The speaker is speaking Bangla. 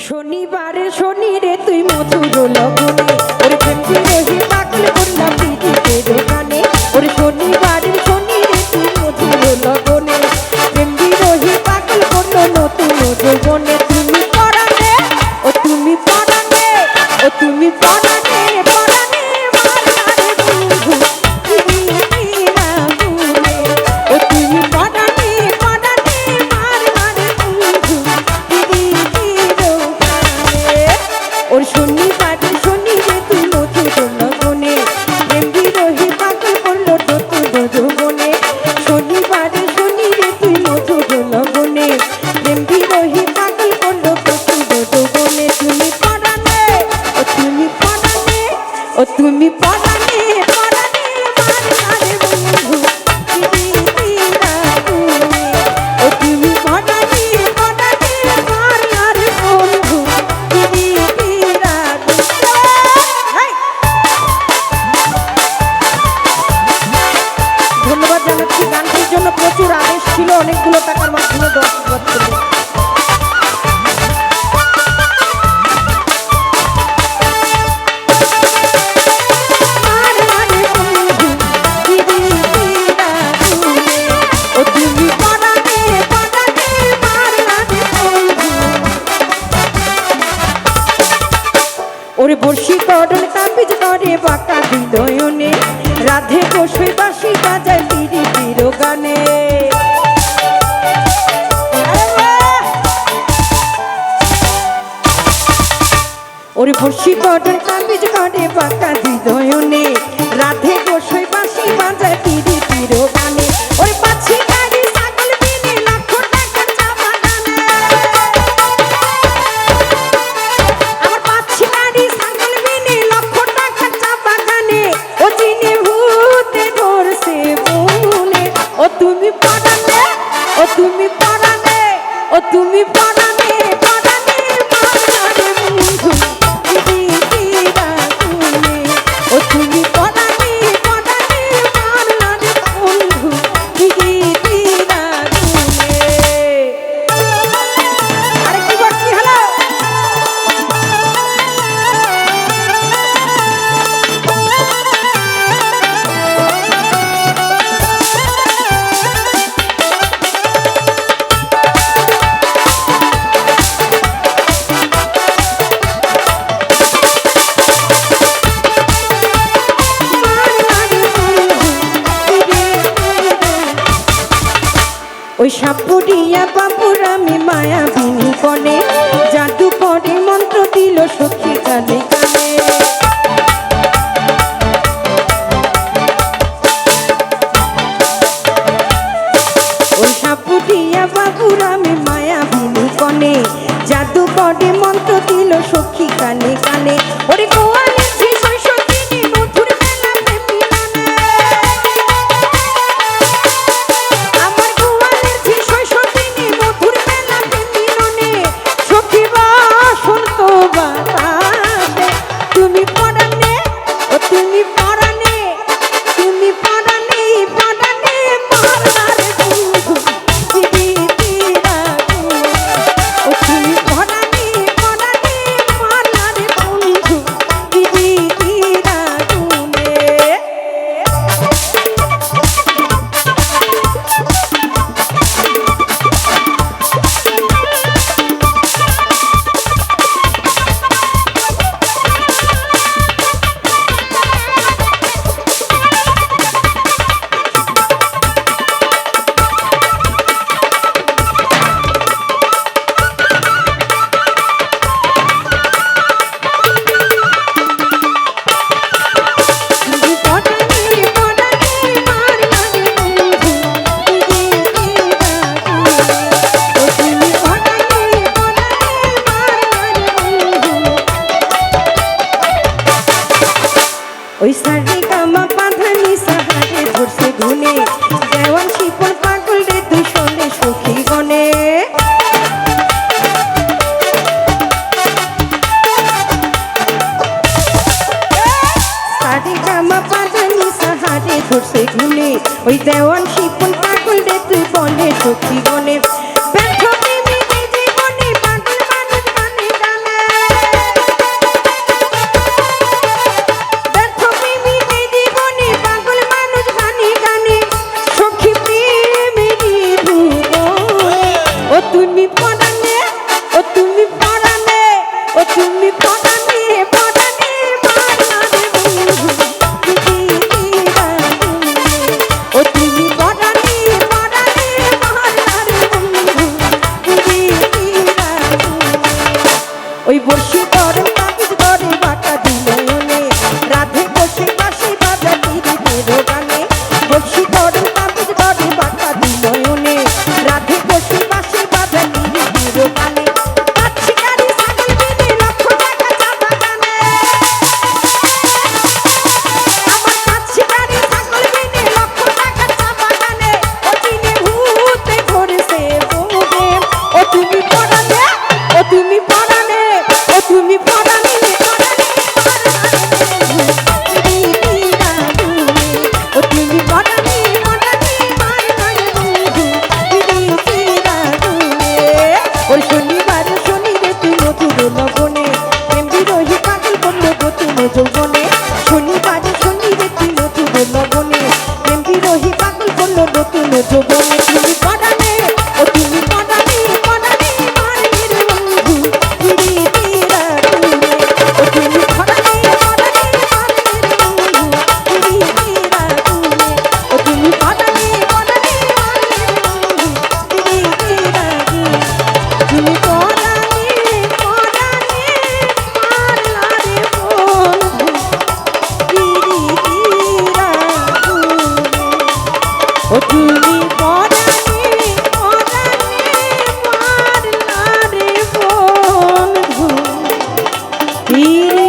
শনিবারে শনি রে তুই মধুর লগনে ওরে প্রেম বিরোহী পাগল করলাম দিদিতে দোকানে ওরে শনিবারে শনি রে তুই মধুর লগনে প্রেম বিরোহী পাগল করলো নতুন যৌবনে তুমি পরানে ও তুমি পরানে ও তুমি পরানে পরানে মারারে বন্ধু তুমি না ভুলে ও তুমি পরানে পরানে মারারে বন্ধু দিদি ওর শনিবারে শনি রে তুই মধুর লগনে প্রেম বিরোহী পাগল করলো নতুন যৌবনে শনিবারে শনি রে তুই মধুর লগনে প্রেম বিরোহী পাগল করলো নতুন যৌবনে তুমি পরানে ও তুমি পরানে ও তুমি পরানে পরানে মারারে বন্ধু দিদি না ভুলে ও তুমি পরানে পরানে মারারে বন্ধু দিদি ধন্যবাদ জানাচ্ছি। গানটির জন্য প্রচুর আদেশ ছিল, অনেকগুলো টাকার মাধ্যমে দর্শক ছিল। ওরে বর্ষি করন তাবিজ করে বাঁকা হৃদয়নে রাধে বসে বাঁশি বাজায় পিড়ি পিড়ো গানে ওরে বর্ষি করন তাবিজ করে বাঁকা হৃদয়নে রাধে বসে বাঁশি বাজায় পিড়ি পিড়ো গানে ওরে পাচ্ছি গাড়ি ছাগল বিনে লাখ টাকা চাপা গানে আমার পাচ্ছি গাড়ি ছাগল বিনে লক্ষ টাকা চাপা গানে ও চিনি ভূতে ধরছে বনে ও তুমি পরানে ও তুমি পরানে ও তুমি পরানে পরানে মারারে বন্ধু দিদি রাগুনে ও তুমি পরানে পরানে মারারে বন্ধু দিদি রাগুনে আরে কি বলছি হলো ওই সাপুরিয়া বাবুর আমি মায়াবিনী কনে জাদু করে মন্ত্র দিল সখী কানে কানে ওই সাপুরিয়া বাবুর আমি মায়াবিনী কনে জাদু করে মন্ত্র দিল সখী কানে কানে ওরে গোয়ালে ওই সারে গামা পাধানি সাহারে ধরছে গুনে দেওয়ান শিপন পাগল রে তুই শোনে সখী গনে সারে গামা পাধানি সাহারে ধরছে গুনে ওই দেওয়ান শিপন পাগল রে তুই বনে সখী গনে ব্যর্থ প্রেমী জীবনে পাগল মানুষ গানে গানে পরানে পরানে মারলা রে বন্ধু পিরিতিরা গুনে ও তুমি পরানে পরানে মারলা রে বন্ধু পিরিতিরা গুনে ওই বর্ষি ধরে কাগজ ধরে বাঁকা দিলনে রাধে বসে পাশে বাজা তিরিতের গানে বর্ষি ধরে কাগজ ধরে বাঁকা দিলনে রাধে বসে পাশে বাজা তিরিতের গানে কাচ্চি গাড়ি ছাগল কিনে লক্ষ টাকা চাঁদা গানে আমার কাচ্চি গাড়ি ছাগল কিনে লক্ষ টাকা চাঁদা গানে ও চিনে ভূতে ঘুরছে বউরে ও তুমি পরানে ও তুমি পরানে ও তুমি পরানে পরানে পিরিতিরা গুনে ও তুমি পরানে পরানে মারলা বন্ধু পিরিতিরা গুনে ওই শনিবার শনি রে তুই মধুর লগনে প্রেম বিরোহী পাগল করলো নতুন যৌবনে শনিবার শনি রে তুই মধুর লগনে প্রেম বিরোহী পাগল করলো নতুন যৌবনে তুমি পরানে ও তুমি পরানে পরানে মারলি রে বন্ধু পিরিতিরা গুনে ও তুমি পরানে পরানে মারলি রে বন্ধু পিরিতিরা গুনে ও তুমি পরানে পরানে মারলি রে বন্ধু পিরিতিরা গুনে তুমি পরানে পরানে মারলা রে বন্ধু পিরিতিরা গুনে ও তুমি পরানে পরানে মারলা রে বন্ধু পিরিতিরা